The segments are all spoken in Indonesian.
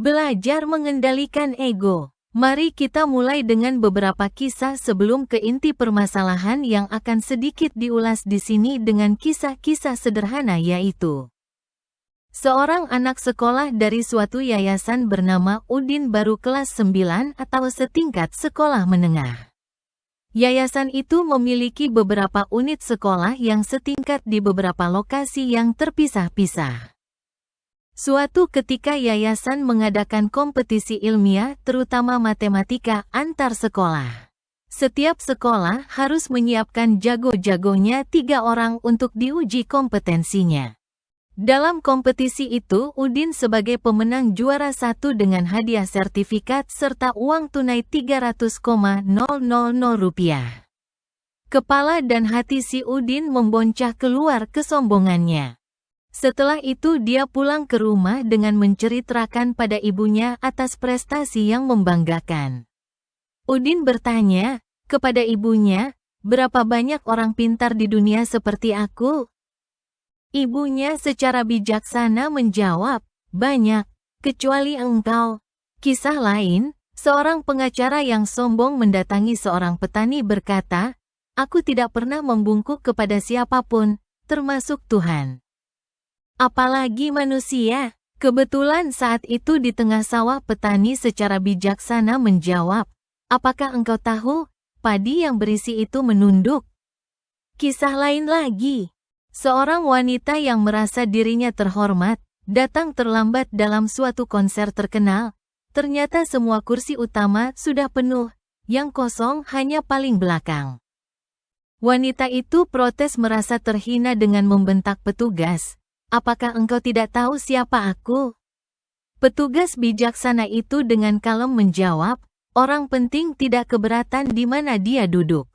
Belajar mengendalikan ego. Mari kita mulai dengan beberapa kisah sebelum ke inti permasalahan yang akan sedikit diulas di sini dengan kisah-kisah sederhana, yaitu seorang anak sekolah dari suatu yayasan bernama Udin baru kelas 9 atau setingkat sekolah menengah. Yayasan itu memiliki beberapa unit sekolah yang setingkat di beberapa lokasi yang terpisah-pisah. Suatu ketika yayasan mengadakan kompetisi ilmiah terutama matematika antar sekolah. Setiap sekolah harus menyiapkan jago-jagonya 3 orang untuk diuji kompetensinya. Dalam kompetisi itu, Udin sebagai pemenang juara 1 dengan hadiah sertifikat serta uang tunai Rp300.000. Kepala dan hati si Udin memboncah keluar kesombongannya. Setelah itu dia pulang ke rumah dengan menceritakan pada ibunya atas prestasi yang membanggakan. Udin bertanya kepada ibunya, "Berapa banyak orang pintar di dunia seperti aku?" Ibunya secara bijaksana menjawab, "Banyak, kecuali engkau." Kisah lain, seorang pengacara yang sombong mendatangi seorang petani berkata, "Aku tidak pernah membungkuk kepada siapapun, termasuk Tuhan. Apalagi manusia." Kebetulan saat itu di tengah sawah petani secara bijaksana menjawab, "Apakah engkau tahu, padi yang berisi itu menunduk?" Kisah lain lagi. Seorang wanita yang merasa dirinya terhormat, datang terlambat dalam suatu konser terkenal. Ternyata semua kursi utama sudah penuh, yang kosong hanya paling belakang. Wanita itu protes merasa terhina dengan membentak petugas, "Apakah engkau tidak tahu siapa aku?" Petugas bijaksana itu dengan kalem menjawab, "Orang penting tidak keberatan di mana dia duduk.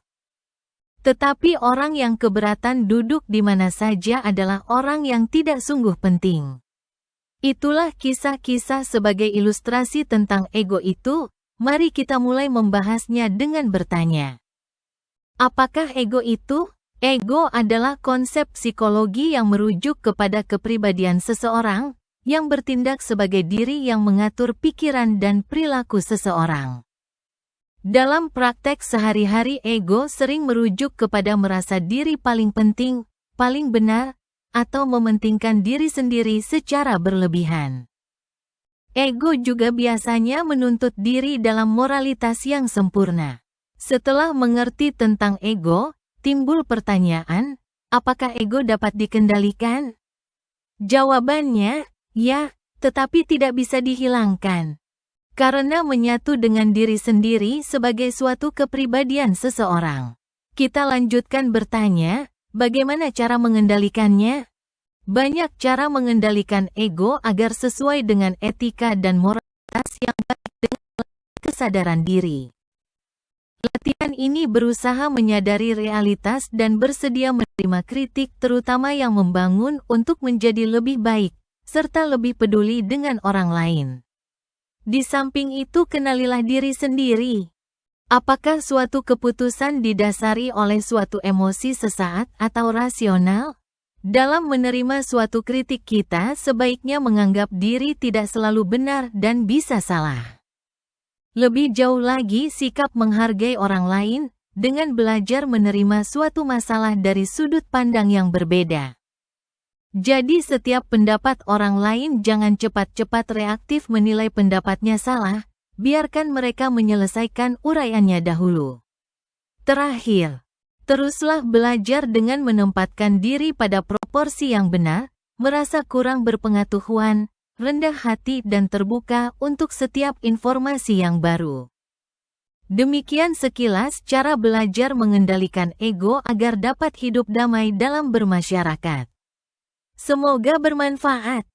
Tetapi orang yang keberatan duduk di mana saja adalah orang yang tidak sungguh penting." Itulah kisah-kisah sebagai ilustrasi tentang ego itu. Mari kita mulai membahasnya dengan bertanya, apakah ego itu? Ego adalah konsep psikologi yang merujuk kepada kepribadian seseorang, yang bertindak sebagai diri yang mengatur pikiran dan perilaku seseorang. Dalam praktek sehari-hari, ego sering merujuk kepada merasa diri paling penting, paling benar, atau mementingkan diri sendiri secara berlebihan. Ego juga biasanya menuntut diri dalam moralitas yang sempurna. Setelah mengerti tentang ego, timbul pertanyaan, apakah ego dapat dikendalikan? Jawabannya, ya, tetapi tidak bisa dihilangkan. Karena menyatu dengan diri sendiri sebagai suatu kepribadian seseorang. Kita lanjutkan bertanya, bagaimana cara mengendalikannya? Banyak cara mengendalikan ego agar sesuai dengan etika dan moralitas yang baik dengan kesadaran diri. Latihan ini berusaha menyadari realitas dan bersedia menerima kritik terutama yang membangun untuk menjadi lebih baik, serta lebih peduli dengan orang lain. Di samping itu, kenalilah diri sendiri. Apakah suatu keputusan didasari oleh suatu emosi sesaat atau rasional? Dalam menerima suatu kritik, kita sebaiknya menganggap diri tidak selalu benar dan bisa salah. Lebih jauh lagi, sikap menghargai orang lain, dengan belajar menerima suatu masalah dari sudut pandang yang berbeda. Jadi setiap pendapat orang lain jangan cepat-cepat reaktif menilai pendapatnya salah, biarkan mereka menyelesaikan uraiannya dahulu. Terakhir, teruslah belajar dengan menempatkan diri pada proporsi yang benar, merasa kurang berpengetahuan, rendah hati dan terbuka untuk setiap informasi yang baru. Demikian sekilas cara belajar mengendalikan ego agar dapat hidup damai dalam bermasyarakat. Semoga bermanfaat.